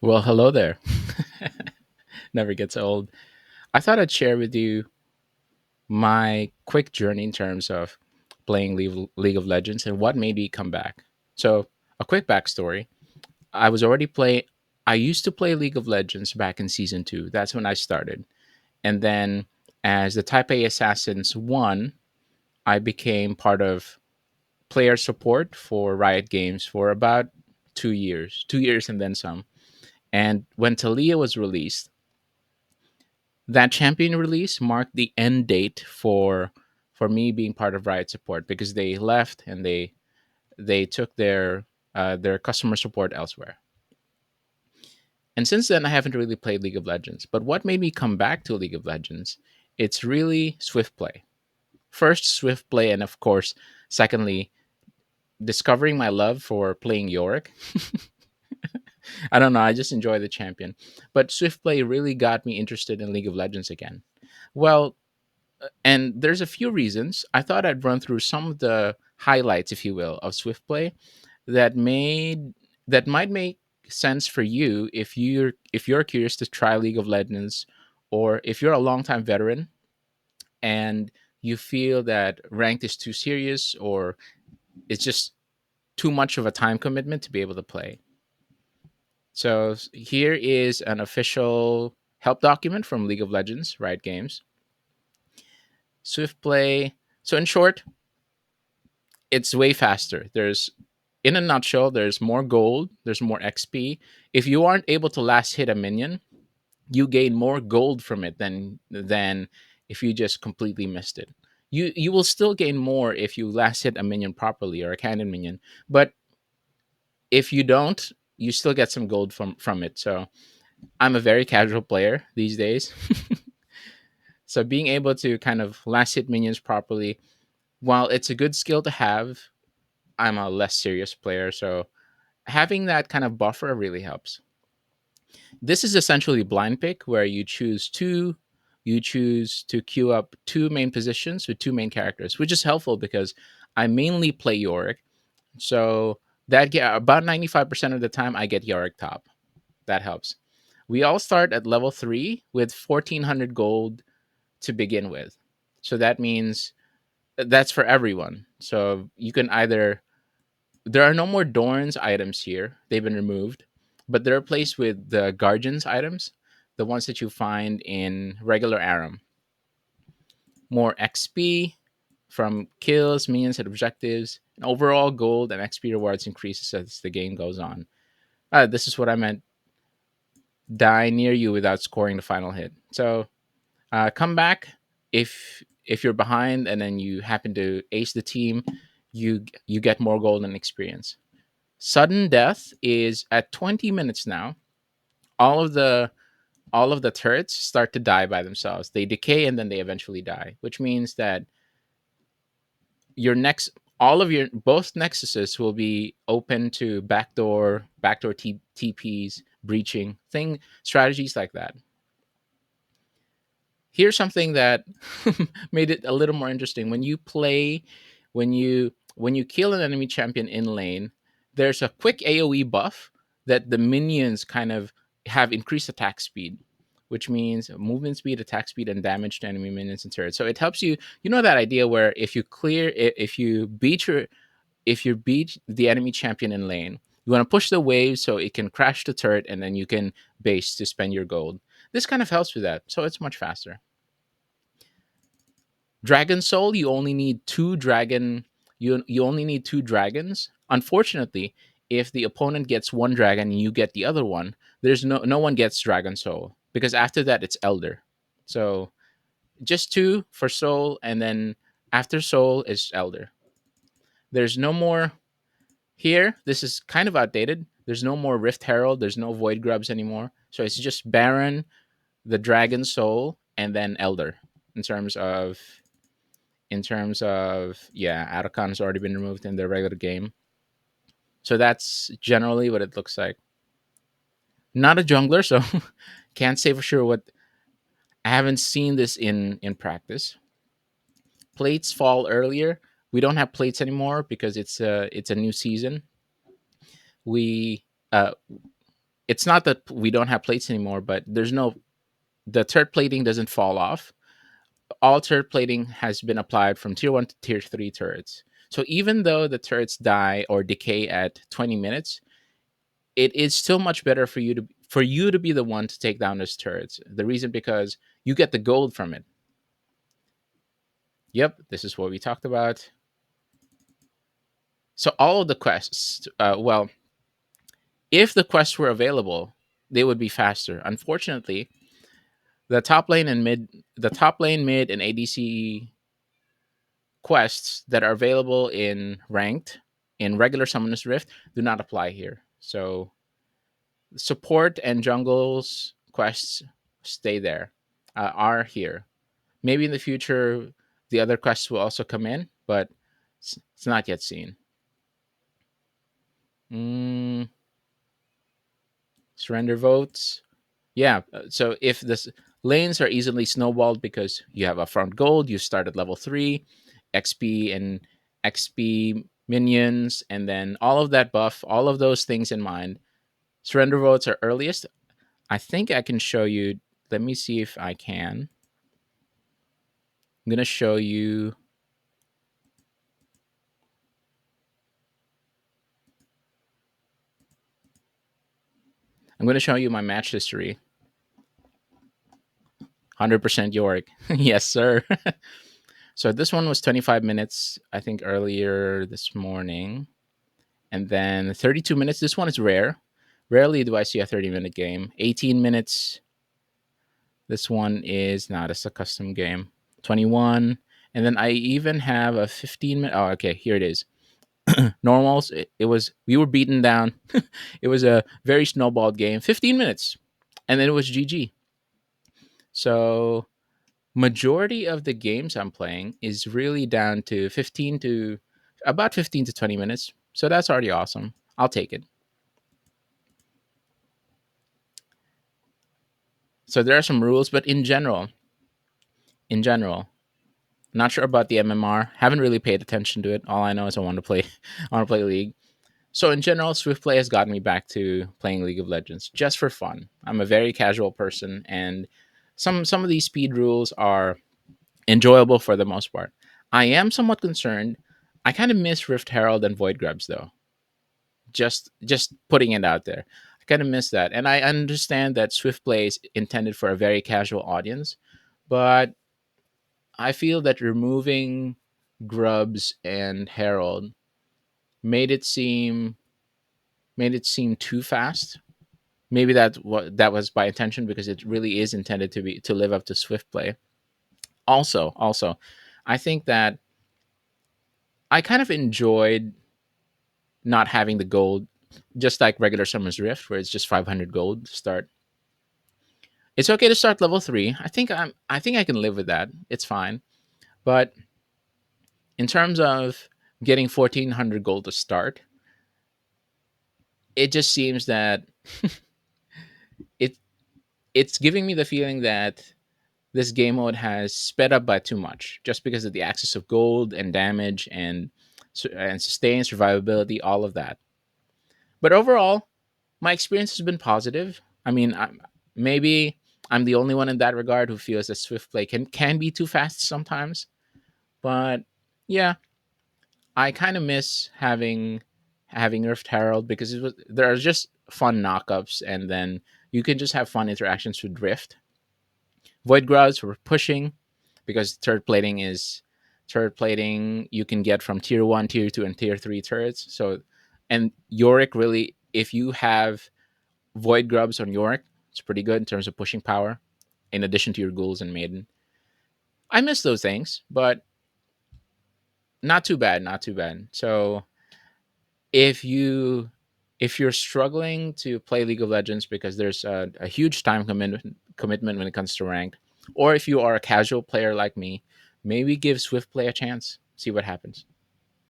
Well, hello there. Never gets old. I thought I'd share with you my quick journey in terms of playing League of Legends and what made me come back. So, a quick backstory. I was already playing, I used to play League of Legends back in season two. That's when I started. And then, as the Type A Assassins won, I became part of player support for Riot Games for about 2 years, 2 years and then some. And when Talia was released, that champion release marked the end date for me being part of Riot support because they left and they took their customer support elsewhere. And since then, I haven't really played League of Legends. But what made me come back to League of Legends? It's really Swift play. First, Swift play, and of course, secondly, discovering my love for playing Yorick. I don't know, I just enjoy the champion. But Swift play really got me interested in League of Legends again. Well, and there's a few reasons. I thought I'd run through some of the highlights, if you will, of Swift Play that made that might make sense for you if you're curious to try League of Legends, or if you're a longtime veteran and you feel that ranked is too serious or it's just too much of a time commitment to be able to play. So here is an official help document from League of Legends, Riot Games. Swift Play. So in short, it's way faster. There's in a nutshell, there's more gold, there's more XP. If you aren't able to last hit a minion, you gain more gold from it than if you just completely missed it. You will still gain more if you last hit a minion properly or a cannon minion, but if you don't, you still get some gold from it. So I'm a very casual player these days. So being able to kind of last hit minions properly, while it's a good skill to have, I'm a less serious player. So having that kind of buffer really helps. This is essentially blind pick where you choose to queue up two main positions with two main characters, which is helpful because I mainly play Yorick. So about 95% of the time I get Yorick top. That helps. We all start at level 3 with 1400 gold to begin with. So that means that's for everyone. So you can either there are no more Dorn's items here. They've been removed, but they're replaced with the Guardian's items, the ones that you find in regular Aram. More XP from kills, minions, and objectives. And overall gold and XP rewards increases as the game goes on. This is what I meant. Die near you without scoring the final hit. So come back if you're behind and then you happen to ace the team. You get more gold and experience. Sudden death is at 20 minutes now. All of the all of the turrets start to die by themselves. They decay and then they eventually die, which means that your next all of your both nexuses will be open to backdoor TPs, breaching thing strategies like that. Here's something that made it a little more interesting. When you kill an enemy champion in lane, there's a quick AoE buff that the minions kind of have increased attack speed, which means movement speed, attack speed, and damage to enemy minions and turrets. So it helps you. You know that idea where if you beat the enemy champion in lane, you want to push the wave so it can crash the turret, and then you can base to spend your gold. This kind of helps with that, so it's much faster. Dragon Soul, you only need two dragons. Unfortunately, if the opponent gets one dragon and you get the other one, there's no one gets Dragon Soul because after that it's Elder. So just two for Soul, and then after Soul is Elder. There's no more here. This is kind of outdated. There's no more Rift Herald. There's no Void Grubs anymore. So it's just Baron, the Dragon Soul, and then Elder in terms of yeah, Arakan has already been removed in the regular game. So that's generally what it looks like. Not a jungler, so can't say for sure what. I haven't seen this in practice. Plates fall earlier. We don't have plates anymore because it's a new season. We uh It's not that we don't have plates anymore, but there's no the turret plating doesn't fall off. All turret plating has been applied from tier 1 to tier 3 turrets. So even though the turrets die or decay at 20 minutes, it is still much better for you to be the one to take down those turrets. The reason because you get the gold from it. Yep, this is what we talked about. So all of the quests, well, if the quests were available, they would be faster. Unfortunately, the top lane, mid, and ADC quests that are available in ranked in regular Summoner's Rift do not apply here. So support and jungles quests stay there, are here. Maybe in the future the other quests will also come in, but it's not yet seen. Mm, surrender votes. Yeah. So if this lanes are easily snowballed because you have upfront gold, you start at level 3, XP and XP minions, and then all of that buff, all of those things in mind. Surrender votes are earliest. I think I can show you. Let me see if I can. I'm going to show you. I'm going to show you my match history. 100% Yorick. Yes, sir. So this one was 25 minutes, I think, earlier this morning. And then 32 minutes. This one is rare. Rarely do I see a 30-minute game. 18 minutes. This one is not. It's a custom game. 21. And then I even have a 15-minute. Oh, okay. Here it is. Normals. It was. We were beaten down. It was a very snowballed game. 15 minutes, and then it was GG. So majority of the games I'm playing is really down to 15 to 20 minutes. So that's already awesome. I'll take it. So there are some rules, but in general, not sure about the MMR. Haven't really paid attention to it. All I know is I want to play. I want to play League. So in general, Swift Play has gotten me back to playing League of Legends just for fun. I'm a very casual person, and some of these speed rules are enjoyable for the most part. I am somewhat concerned. I kind of miss Rift Herald and Void Grubs though. Just putting it out there. I kind of miss that, and I understand that Swift Play is intended for a very casual audience, but I feel that removing Grubs and Herald made it seem too fast. Maybe that was by intention because it really is intended to live up to Swift Play. Also, I think that I kind of enjoyed not having the gold, just like regular Summer's Rift, where it's just 500 gold to start. It's okay to start level 3. I think I can live with that. It's fine. But in terms of getting 1400 gold to start, it just seems that it it's giving me the feeling that this game mode has sped up by too much just because of the access of gold and damage and sustain survivability, all of that. But overall, my experience has been positive. I mean, maybe I'm the only one in that regard who feels that Swift Play can be too fast sometimes. But yeah, I kind of miss having Rift Herald because there are just fun knockups, and then you can just have fun interactions with Rift. Void Grubs were pushing because turret plating you can get from tier 1, tier 2, and tier 3 turrets. So, and Yorick really, if you have Void Grubs on Yorick, it's pretty good in terms of pushing power, in addition to your ghouls and maiden. I miss those things, but not too bad, not too bad. So if you're struggling to play League of Legends because there's a huge time commitment when it comes to ranked, or if you are a casual player like me, maybe give Swift Play a chance. See what happens.